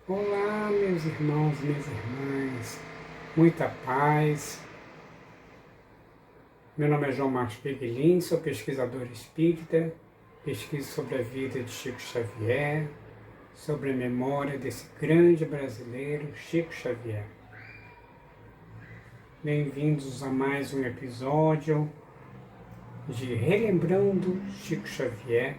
Olá, meus irmãos e minhas irmãs, muita paz. Meu nome é João Marcos Peguelin, sou pesquisador espírita, pesquiso sobre a vida de Chico Xavier, sobre a memória desse grande brasileiro, Chico Xavier. Bem-vindos a mais um episódio de Relembrando Chico Xavier,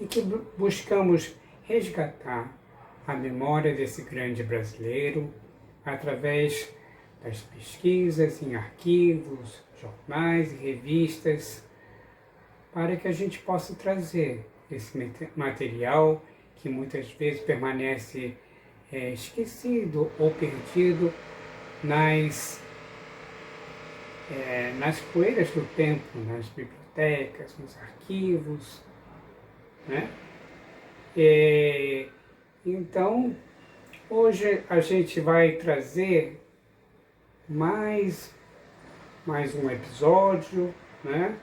em que buscamos resgatar a memória desse grande brasileiro através das pesquisas em arquivos, jornais e revistas, para que a gente possa trazer esse material que muitas vezes permanece esquecido ou perdido nas poeiras do tempo, nas bibliotecas, nos arquivos, né? Então, hoje a gente vai trazer mais um episódio, né?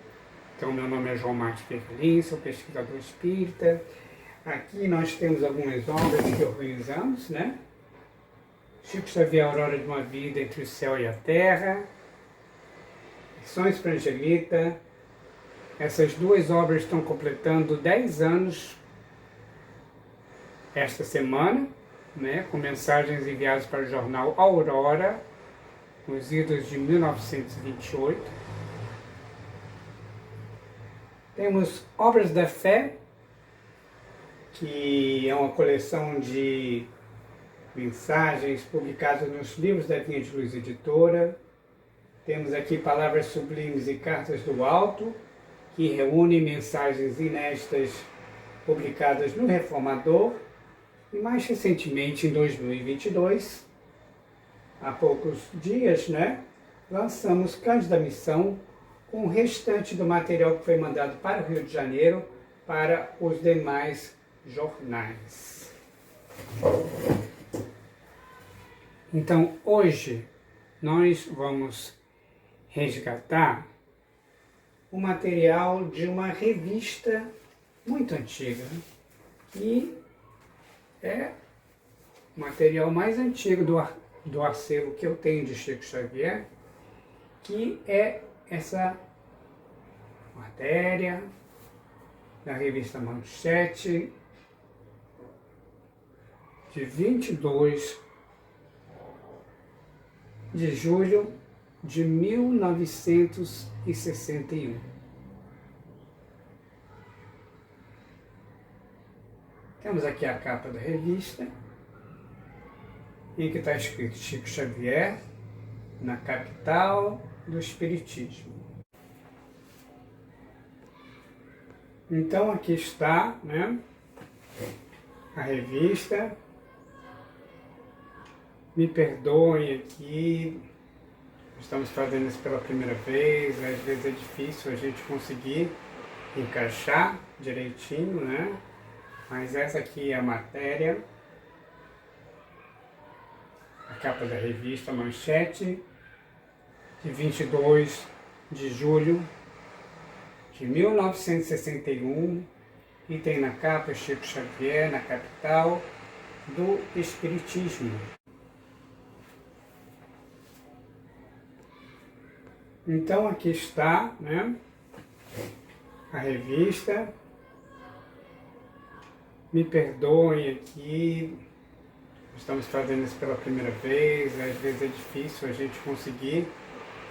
Então, meu nome é João Marcos Peguelin, sou pesquisador espírita. Aqui nós temos algumas obras que organizamos, né? Chico Xavier, Aurora de uma Vida entre o Céu e a Terra, Lições para Angelita. Essas duas obras estão completando 10 anos esta semana, né, com mensagens enviadas para o jornal Aurora, nos idos de 1928. Temos Obras da Fé, que é uma coleção de mensagens publicadas nos livros da Vinha de Luz Editora. Temos aqui Palavras Sublimes e Cartas do Alto, que reúne mensagens inéditas publicadas no Reformador. E mais recentemente, em 2022, há poucos dias, né, lançamos Cães da Missão, com o restante do material que foi mandado para o Rio de Janeiro para os demais jornais. Então, hoje, nós vamos resgatar o material de uma revista muito antiga, que é o material mais antigo do acervo que eu tenho de Chico Xavier, que é essa matéria da revista Manchete, de 22 de julho de 1961. Temos aqui a capa da revista, em que está escrito Chico Xavier, na capital do Espiritismo. Então aqui está, né, a revista. Me perdoem aqui, estamos fazendo isso pela primeira vez, às vezes é difícil a gente conseguir encaixar direitinho, né? Mas essa aqui é a matéria, a capa da revista Manchete, de 22 de julho de 1961, e tem na capa Chico Xavier, na capital do Espiritismo. Então aqui está, né, a revista. Me perdoem aqui, estamos fazendo isso pela primeira vez, às vezes é difícil a gente conseguir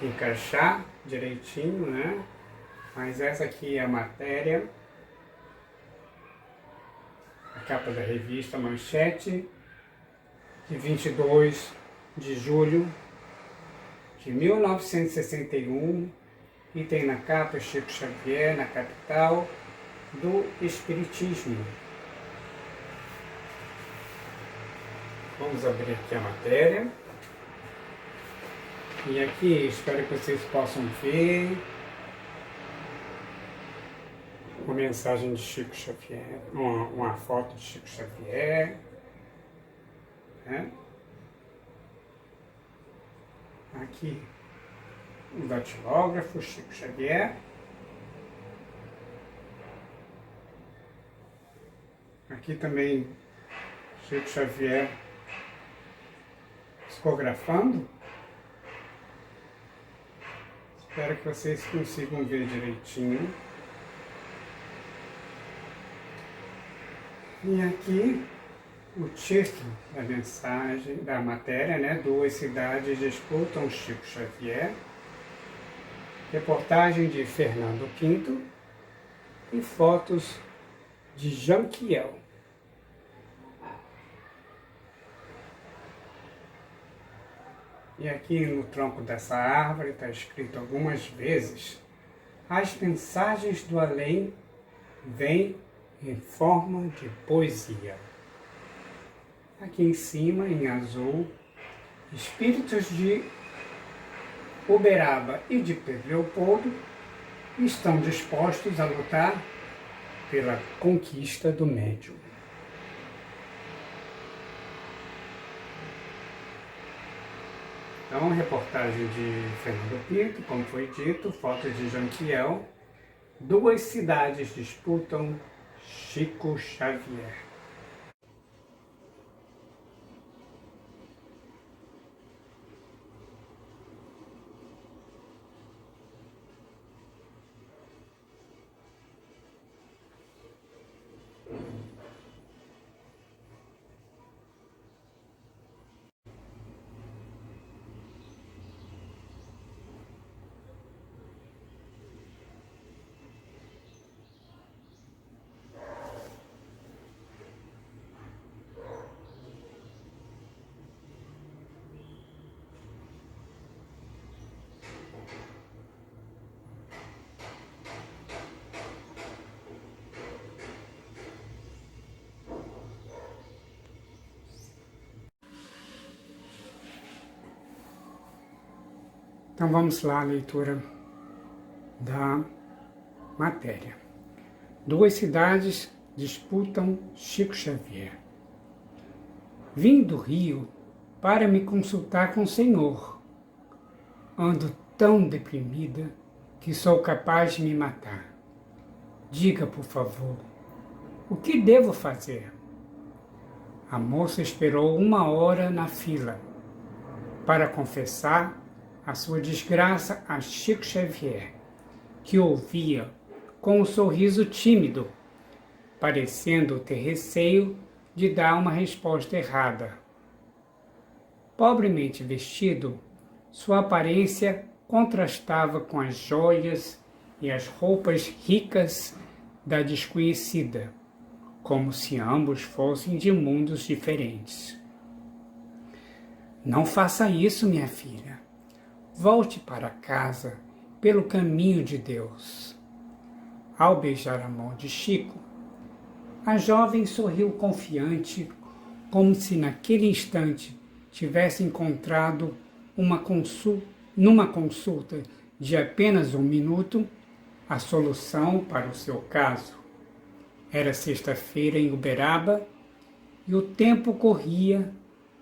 encaixar direitinho, né? Mas essa aqui é a matéria, a capa da revista Manchete, de 22 de julho de 1961, e tem na capa Chico Xavier, na capital do Espiritismo. Vamos abrir aqui a matéria. E aqui, espero que vocês possam ver uma mensagem de Chico Xavier, uma foto de Chico Xavier, né? Aqui, o datilógrafo Chico Xavier. Aqui também Chico Xavier psicografando. Espero que vocês consigam ver direitinho. E aqui o título da mensagem, da matéria, né? Duas cidades disputam Chico Xavier. Reportagem de Fernando Quinto e fotos de Janquiel. E aqui no tronco dessa árvore está escrito algumas vezes: as mensagens do além vêm em forma de poesia. Aqui em cima, em azul, espíritos de Uberaba e de Pedro Leopoldo estão dispostos a lutar pela conquista do médium. Então, reportagem de Fernando Pinto, como foi dito, fotos de Janquiel. Duas cidades disputam Chico Xavier. Então vamos lá à leitura da matéria. Duas cidades disputam Chico Xavier. Vim do Rio para me consultar com o Senhor. Ando tão deprimida que sou capaz de me matar. Diga, por favor, o que devo fazer? A moça esperou 1 hora na fila para confessar a sua desgraça a Chico Xavier, que ouvia com um sorriso tímido, parecendo ter receio de dar uma resposta errada. Pobremente vestido, sua aparência contrastava com as joias e as roupas ricas da desconhecida, como se ambos fossem de mundos diferentes. Não faça isso, minha filha. Volte para casa pelo caminho de Deus. Ao beijar a mão de Chico, a jovem sorriu confiante, como se naquele instante tivesse encontrado numa consulta de apenas 1 minuto a solução para o seu caso. Era sexta-feira em Uberaba e o tempo corria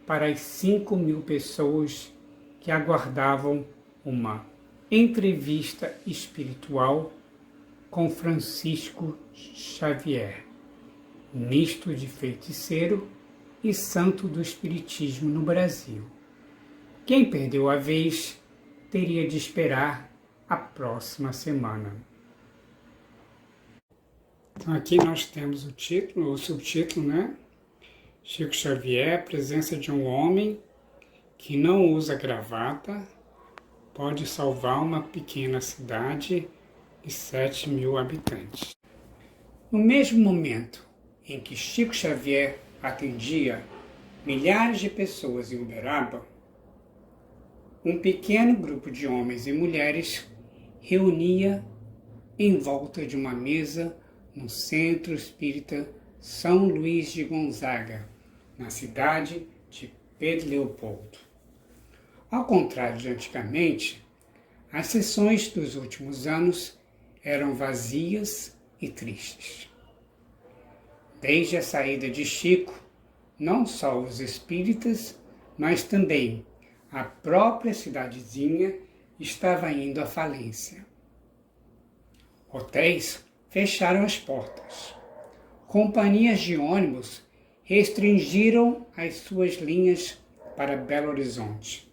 para as 5.000 pessoas que aguardavam uma entrevista espiritual com Francisco Xavier, misto de feiticeiro e santo do espiritismo no Brasil. Quem perdeu a vez teria de esperar a próxima semana. Então aqui nós temos o título, o subtítulo, né? Chico Xavier, presença de um homem que não usa gravata, pode salvar uma pequena cidade de 7.000 habitantes. No mesmo momento em que Chico Xavier atendia milhares de pessoas em Uberaba, um pequeno grupo de homens e mulheres reunia em volta de uma mesa no Centro Espírita São Luís de Gonzaga, na cidade de Pedro Leopoldo. Ao contrário de antigamente, as sessões dos últimos anos eram vazias e tristes. Desde a saída de Chico, não só os espíritas, mas também a própria cidadezinha estava indo à falência. Hotéis fecharam as portas. Companhias de ônibus restringiram as suas linhas para Belo Horizonte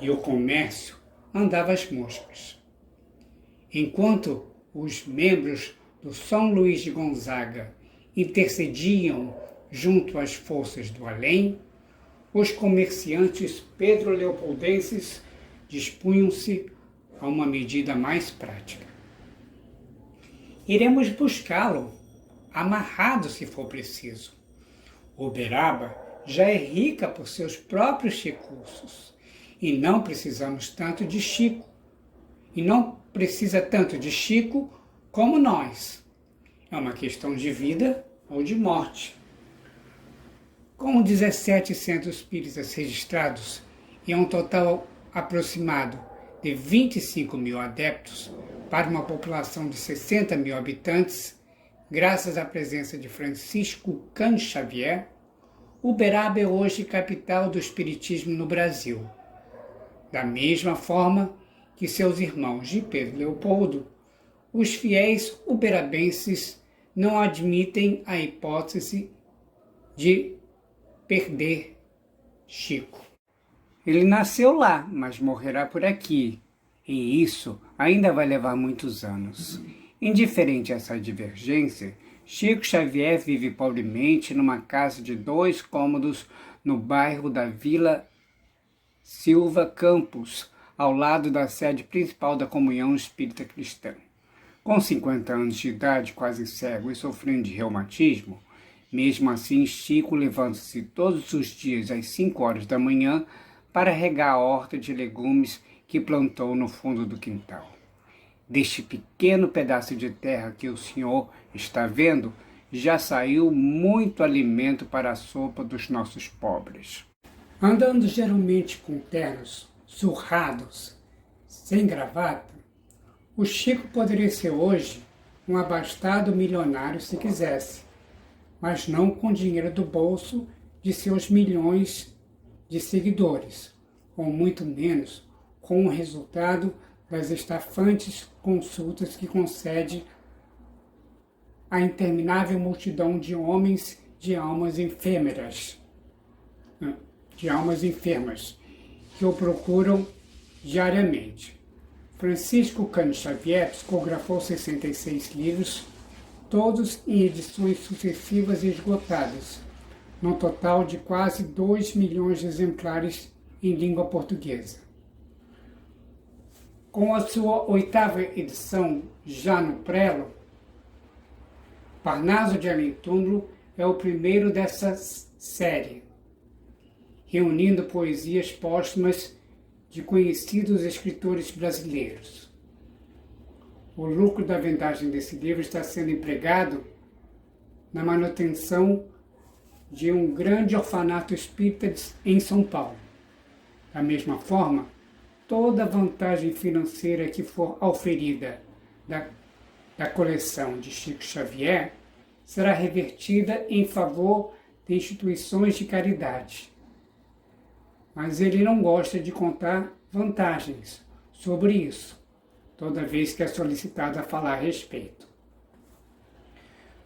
e o comércio andava às moscas. Enquanto os membros do São Luís de Gonzaga intercediam junto às forças do além, os comerciantes pedro-leopoldenses dispunham-se a uma medida mais prática. Iremos buscá-lo, amarrado se for preciso. Uberaba já é rica por seus próprios recursos e não precisamos tanto de Chico. E não precisa tanto de Chico como nós. É uma questão de vida ou de morte. Com 17 centros espíritas registrados e um total aproximado de 25 mil adeptos para uma população de 60 mil habitantes, graças à presença de Francisco Cândido Xavier, Uberaba é hoje capital do espiritismo no Brasil. Da mesma forma que seus irmãos de Pedro Leopoldo, os fiéis uberabenses não admitem a hipótese de perder Chico. Ele nasceu lá, mas morrerá por aqui, e isso ainda vai levar muitos anos. Indiferente a essa divergência, Chico Xavier vive pobremente numa casa de 2 cômodos no bairro da Vila Silva Campos, ao lado da sede principal da Comunhão Espírita Cristã. Com 50 anos de idade, quase cego e sofrendo de reumatismo, mesmo assim Chico levanta-se todos os dias às 5 horas da manhã para regar a horta de legumes que plantou no fundo do quintal. Deste pequeno pedaço de terra que o senhor está vendo, já saiu muito alimento para a sopa dos nossos pobres. Andando geralmente com ternos surrados, sem gravata, o Chico poderia ser hoje um abastado milionário se quisesse, mas não com dinheiro do bolso de seus milhões de seguidores, ou muito menos com o resultado das estafantes consultas que concede à interminável multidão de homens de almas enfermas, que o procuram diariamente. Francisco Cândido Xavier psicografou 66 livros, todos em edições sucessivas e esgotadas, num total de quase 2 milhões de exemplares em língua portuguesa. Com a sua 8ª edição já no prelo, Parnaso de Além Túmulo é o primeiro dessa série, reunindo poesias póstumas de conhecidos escritores brasileiros. O lucro da vendagem desse livro está sendo empregado na manutenção de um grande orfanato espírita em São Paulo. Da mesma forma, toda a vantagem financeira que for auferida da coleção de Chico Xavier será revertida em favor de instituições de caridade. Mas ele não gosta de contar vantagens sobre isso, toda vez que é solicitado a falar a respeito.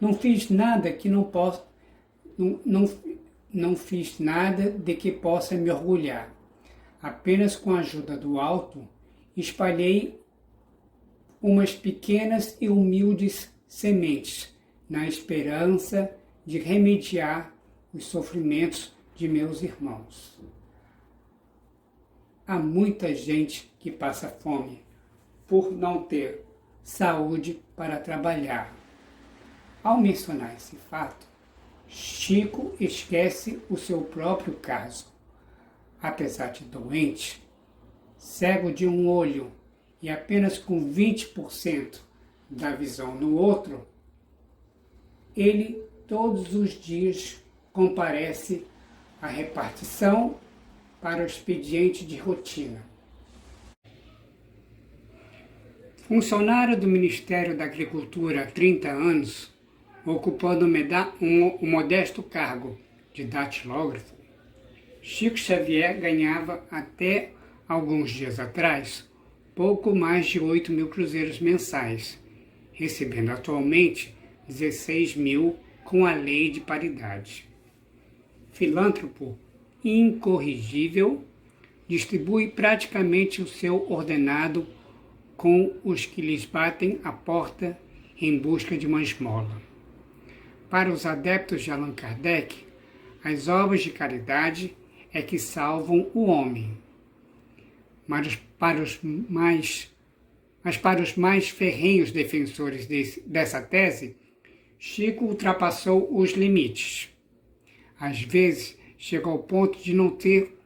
Não fiz nada que não possa, não fiz nada de que possa me orgulhar. Apenas com a ajuda do alto, espalhei umas pequenas e humildes sementes, na esperança de remediar os sofrimentos de meus irmãos. Há muita gente que passa fome por não ter saúde para trabalhar. Ao mencionar esse fato, Chico esquece o seu próprio caso. Apesar de doente, cego de um olho e apenas com 20% da visão no outro, ele todos os dias comparece à repartição para o expediente de rotina. Funcionário do Ministério da Agricultura há 30 anos, ocupando um modesto cargo de datilógrafo, Chico Xavier ganhava até alguns dias atrás pouco mais de 8 mil cruzeiros mensais, recebendo atualmente 16 mil com a lei de paridade. Filântropo incorrigível, distribui praticamente o seu ordenado com os que lhes batem a porta em busca de uma esmola. Para os adeptos de Allan Kardec, as obras de caridade é que salvam o homem. Mas para os mais ferrenhos defensores dessa tese, Chico ultrapassou os limites. Às vezes, chega ao ponto de não ter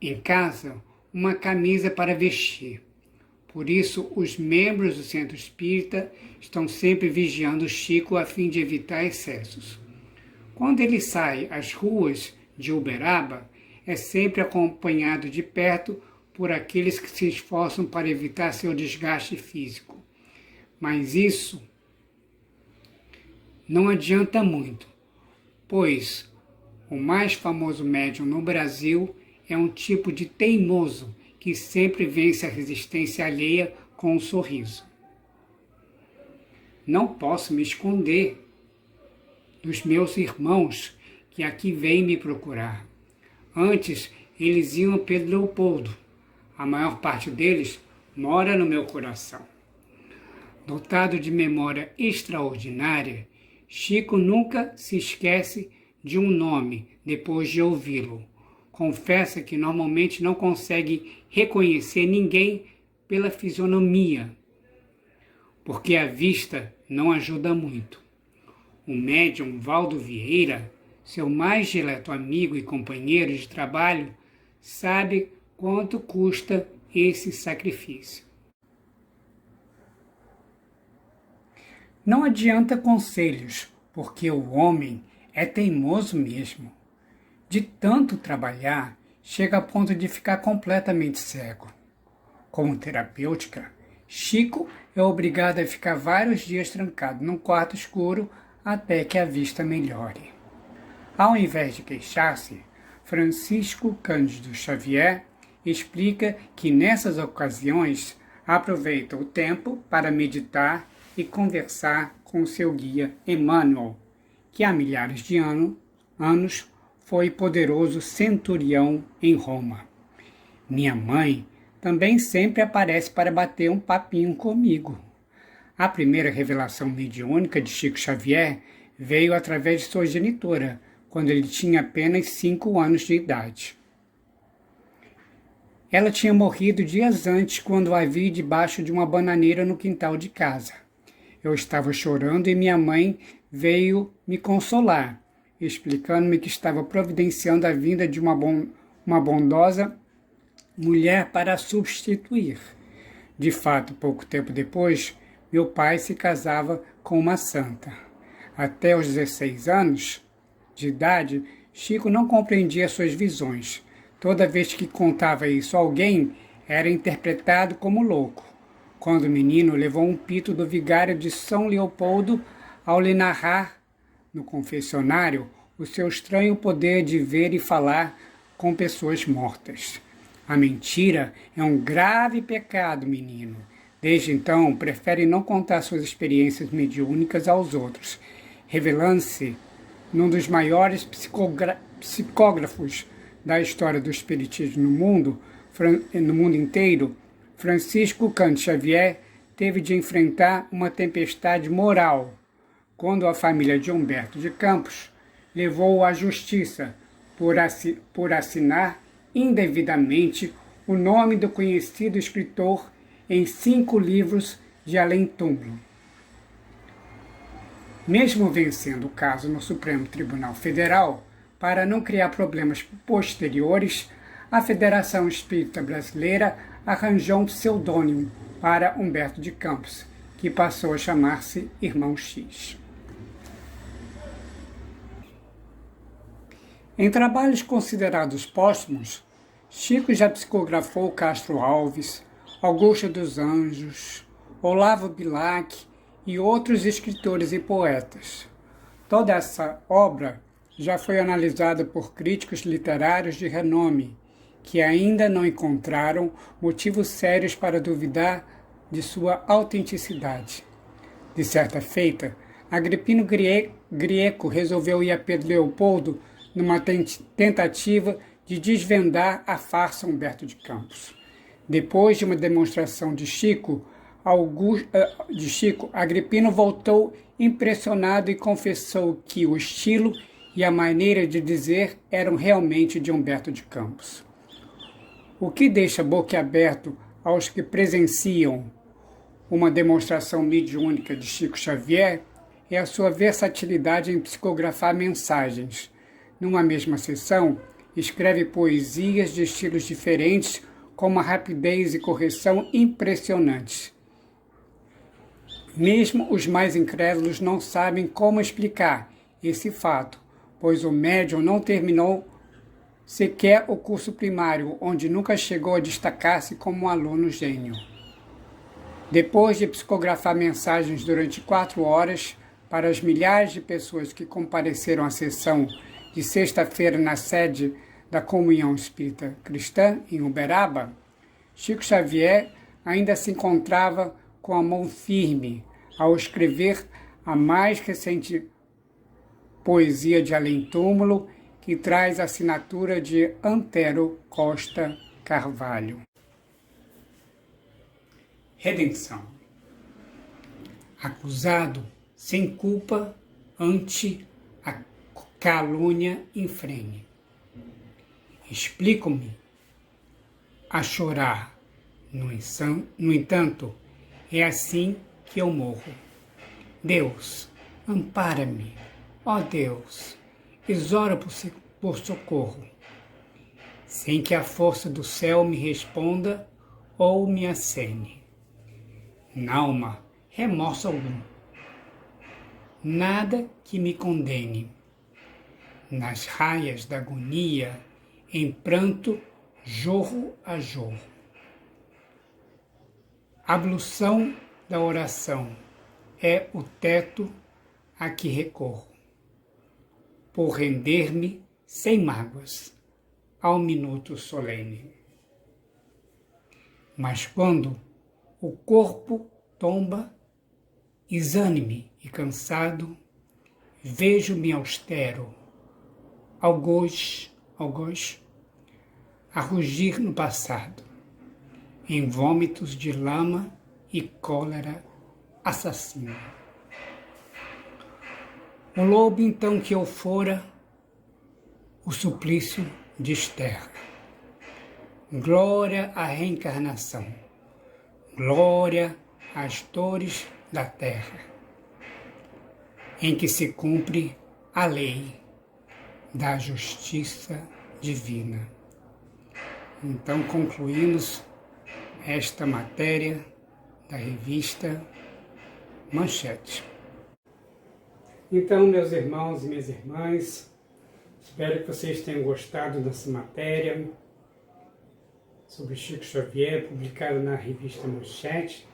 em casa uma camisa para vestir. Por isso, os membros do Centro Espírita estão sempre vigiando Chico a fim de evitar excessos. Quando ele sai às ruas de Uberaba, é sempre acompanhado de perto por aqueles que se esforçam para evitar seu desgaste físico. Mas isso não adianta muito, pois o mais famoso médium no Brasil é um tipo de teimoso que sempre vence a resistência alheia com um sorriso. Não posso me esconder dos meus irmãos que aqui vêm me procurar. Antes, eles iam a Pedro Leopoldo. A maior parte deles mora no meu coração. Dotado de memória extraordinária, Chico nunca se esquece de um nome depois de ouvi-lo. Confessa que normalmente não consegue reconhecer ninguém pela fisionomia, porque a vista não ajuda muito. O médium Valdo Vieira, seu mais dileto amigo e companheiro de trabalho, sabe quanto custa esse sacrifício. Não adianta conselhos, porque o homem é teimoso mesmo. De tanto trabalhar, chega a ponto de ficar completamente cego. Como terapêutica, Chico é obrigado a ficar vários dias trancado num quarto escuro até que a vista melhore. Ao invés de queixar-se, Francisco Cândido Xavier explica que nessas ocasiões aproveita o tempo para meditar e conversar com seu guia Emmanuel, que há milhares de anos foi poderoso centurião em Roma. Minha mãe também sempre aparece para bater um papinho comigo. A primeira revelação mediúnica de Chico Xavier veio através de sua genitora, quando ele tinha apenas 5 anos de idade. Ela tinha morrido dias antes, quando a vi debaixo de uma bananeira no quintal de casa. Eu estava chorando e minha mãe veio me consolar, explicando-me que estava providenciando a vinda de uma bondosa mulher para a substituir. De fato, pouco tempo depois, meu pai se casava com uma santa. Até os 16 anos de idade, Chico não compreendia suas visões. Toda vez que contava isso a alguém, era interpretado como louco. Quando o menino levou um pito do vigário de São Leopoldo ao lhe narrar, no confessionário, o seu estranho poder de ver e falar com pessoas mortas. A mentira é um grave pecado, menino. Desde então, prefere não contar suas experiências mediúnicas aos outros, revelando-se num dos maiores psicógrafos da história do espiritismo no mundo inteiro. Francisco Cândido Xavier teve de enfrentar uma tempestade moral quando a família de Humberto de Campos levou-o à justiça por assinar indevidamente o nome do conhecido escritor em 5 livros de além-túmulo. Mesmo vencendo o caso no Supremo Tribunal Federal, para não criar problemas posteriores, a Federação Espírita Brasileira arranjou um pseudônimo para Humberto de Campos, que passou a chamar-se Irmão X. Em trabalhos considerados póstumos, Chico já psicografou Castro Alves, Augusto dos Anjos, Olavo Bilac e outros escritores e poetas. Toda essa obra já foi analisada por críticos literários de renome, que ainda não encontraram motivos sérios para duvidar de sua autenticidade. De certa feita, Agripino Grieco resolveu ir a Pedro Leopoldo numa tentativa de desvendar a farsa Humberto de Campos. Depois de uma demonstração de Chico, Agripino voltou impressionado e confessou que o estilo e a maneira de dizer eram realmente de Humberto de Campos. O que deixa boquiaberto aos que presenciam uma demonstração mediúnica de Chico Xavier é a sua versatilidade em psicografar mensagens. Numa mesma sessão, escreve poesias de estilos diferentes com uma rapidez e correção impressionantes. Mesmo os mais incrédulos não sabem como explicar esse fato, pois o médium não terminou sequer o curso primário, onde nunca chegou a destacar-se como um aluno gênio. Depois de psicografar mensagens durante 4 horas para as milhares de pessoas que compareceram à sessão de sexta-feira na sede da Comunhão Espírita Cristã, em Uberaba, Chico Xavier ainda se encontrava com a mão firme ao escrever a mais recente poesia de Além Túmulo, que traz a assinatura de Antero Costa Carvalho. Redenção. Acusado sem culpa ante a calúnia infrene. Explico-me a chorar. No entanto, é assim que eu morro. Deus, ampara-me. Ó Deus, exoro por socorro, sem que a força do céu me responda ou me acene. N'alma, remorso algum, nada que me condene. Nas raias da agonia, em pranto, jorro a jorro. A ablução da oração é o teto a que recorro, por render-me sem mágoas ao minuto solene. Mas quando o corpo tomba, exânime e cansado, vejo-me austero, algoz, a rugir no passado, em vômitos de lama e cólera assassina. O lobo então que eu fora, o suplício desterra. Glória à reencarnação, glória às dores da terra, em que se cumpre a lei da justiça divina. Então concluímos esta matéria da revista Manchete. Então, meus irmãos e minhas irmãs, espero que vocês tenham gostado dessa matéria sobre Chico Xavier, publicada na revista Manchete,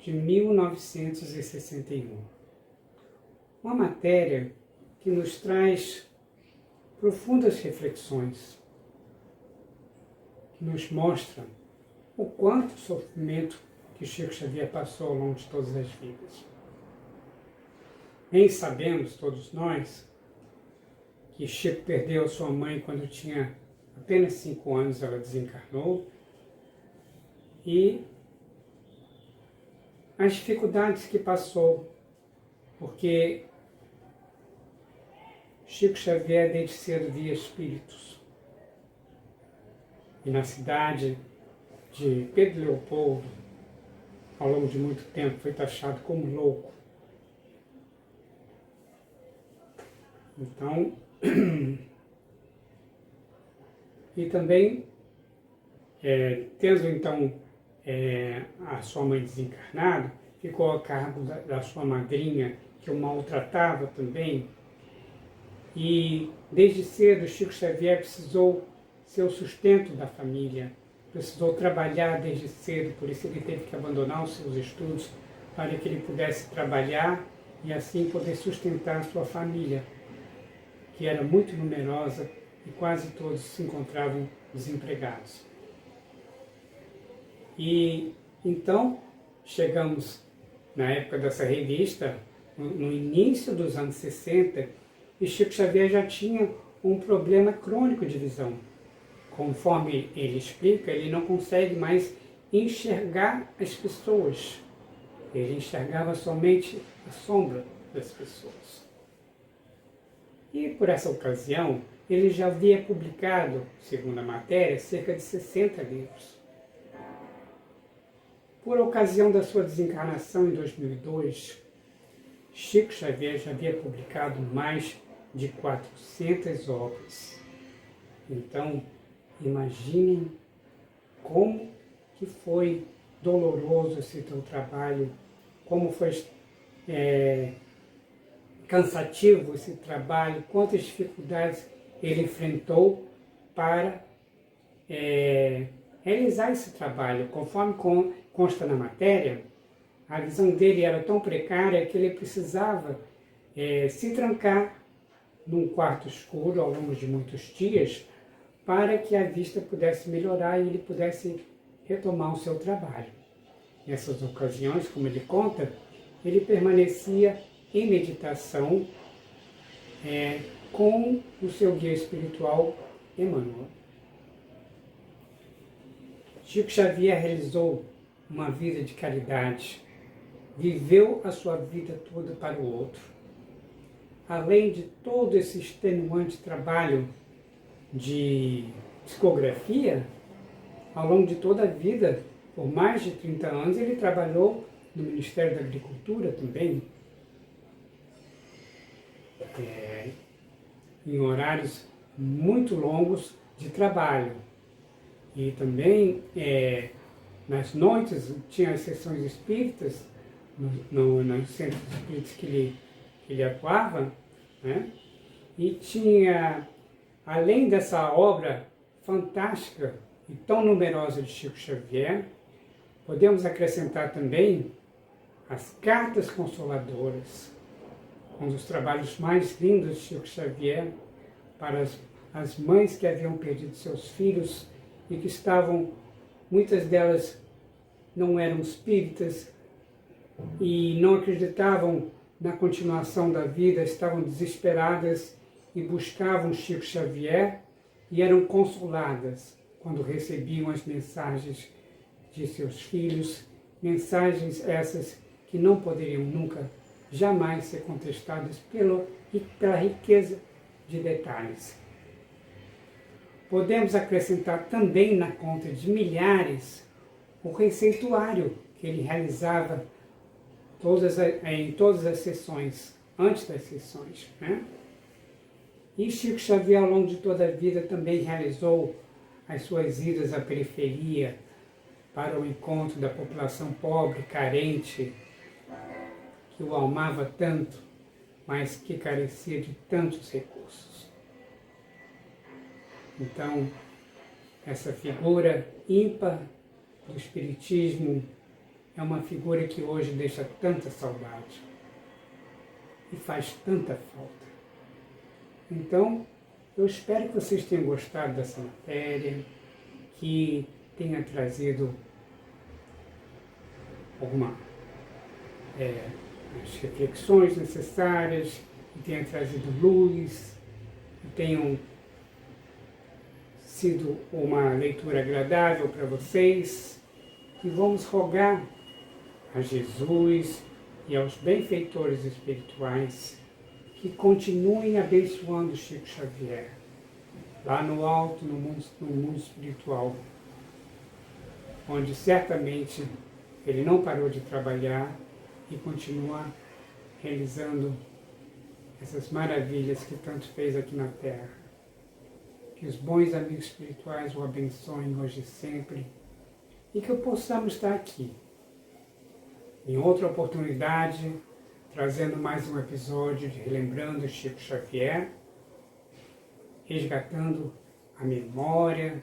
de 1961. Uma matéria que nos traz profundas reflexões, que nos mostra o quanto sofrimento que Chico Xavier passou ao longo de todas as vidas. Bem sabemos, todos nós, que Chico perdeu sua mãe quando tinha apenas 5 anos, ela desencarnou, e as dificuldades que passou, porque Chico Xavier desde cedo via espíritos. E na cidade de Pedro Leopoldo, ao longo de muito tempo, foi taxado como louco. Então, e também, tendo então a sua mãe desencarnada, ficou a cargo da sua madrinha, que o maltratava também. E desde cedo, Chico Xavier precisou ser o sustento da família, precisou trabalhar desde cedo, por isso ele teve que abandonar os seus estudos para que ele pudesse trabalhar e assim poder sustentar a sua família, que era muito numerosa e quase todos se encontravam desempregados. E então chegamos na época dessa revista, no início dos anos 60, e Chico Xavier já tinha um problema crônico de visão. Conforme ele explica, ele não consegue mais enxergar as pessoas. Ele enxergava somente a sombra das pessoas. E por essa ocasião, ele já havia publicado, segundo a matéria, cerca de 60 livros. Por ocasião da sua desencarnação em 2002, Chico Xavier já havia publicado mais de 400 obras. Então, imaginem como que foi doloroso esse teu trabalho, como foi cansativo esse trabalho, quantas dificuldades ele enfrentou para realizar esse trabalho. Conforme consta na matéria, a visão dele era tão precária que ele precisava se trancar num quarto escuro ao longo de muitos dias para que a vista pudesse melhorar e ele pudesse retomar o seu trabalho. Nessas ocasiões, como ele conta, ele permanecia em meditação com o seu guia espiritual, Emmanuel. Chico Xavier realizou uma vida de caridade, viveu a sua vida toda para o outro. Além de todo esse extenuante trabalho de psicografia, ao longo de toda a vida, por mais de 30 anos, ele trabalhou no Ministério da Agricultura também, em horários muito longos de trabalho. E também, nas noites, tinha as sessões espíritas, nos centros espíritas que ele atuava, né? E tinha, além dessa obra fantástica e tão numerosa de Chico Xavier, podemos acrescentar também as Cartas Consoladoras, um dos trabalhos mais lindos de Chico Xavier para as mães que haviam perdido seus filhos e que estavam, muitas delas não eram espíritas e não acreditavam na continuação da vida, estavam desesperadas e buscavam Chico Xavier e eram consoladas quando recebiam as mensagens de seus filhos, mensagens essas que não poderiam nunca, jamais ser contestadas pela riqueza de detalhes. Podemos acrescentar também na conta de milhares o receituário que ele realizava em todas as sessões, antes das sessões, né? E Chico Xavier, ao longo de toda a vida, também realizou as suas idas à periferia para o encontro da população pobre, carente, que o amava tanto, mas que carecia de tantos recursos. Então, essa figura ímpar do Espiritismo é uma figura que hoje deixa tanta saudade e faz tanta falta. Então, eu espero que vocês tenham gostado dessa matéria, que tenha trazido algumas reflexões necessárias, que tenha trazido luz, que tenham sido uma leitura agradável para vocês, e vamos rogar a Jesus e aos benfeitores espirituais que continuem abençoando Chico Xavier, lá no alto, no mundo espiritual, onde certamente ele não parou de trabalhar e continua realizando essas maravilhas que tanto fez aqui na Terra. Que os bons amigos espirituais o abençoem hoje e sempre, e que possamos estar aqui, em outra oportunidade, trazendo mais um episódio de Relembrando Chico Xavier, resgatando a memória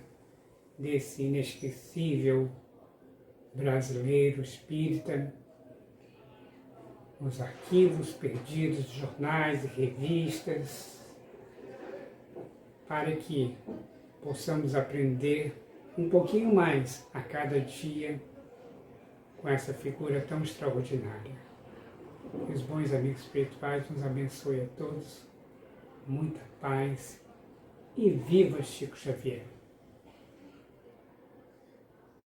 desse inesquecível brasileiro espírita, nos arquivos perdidos de jornais e revistas, para que possamos aprender um pouquinho mais a cada dia com essa figura tão extraordinária. Que os bons amigos espirituais nos abençoem a todos, muita paz e viva Chico Xavier!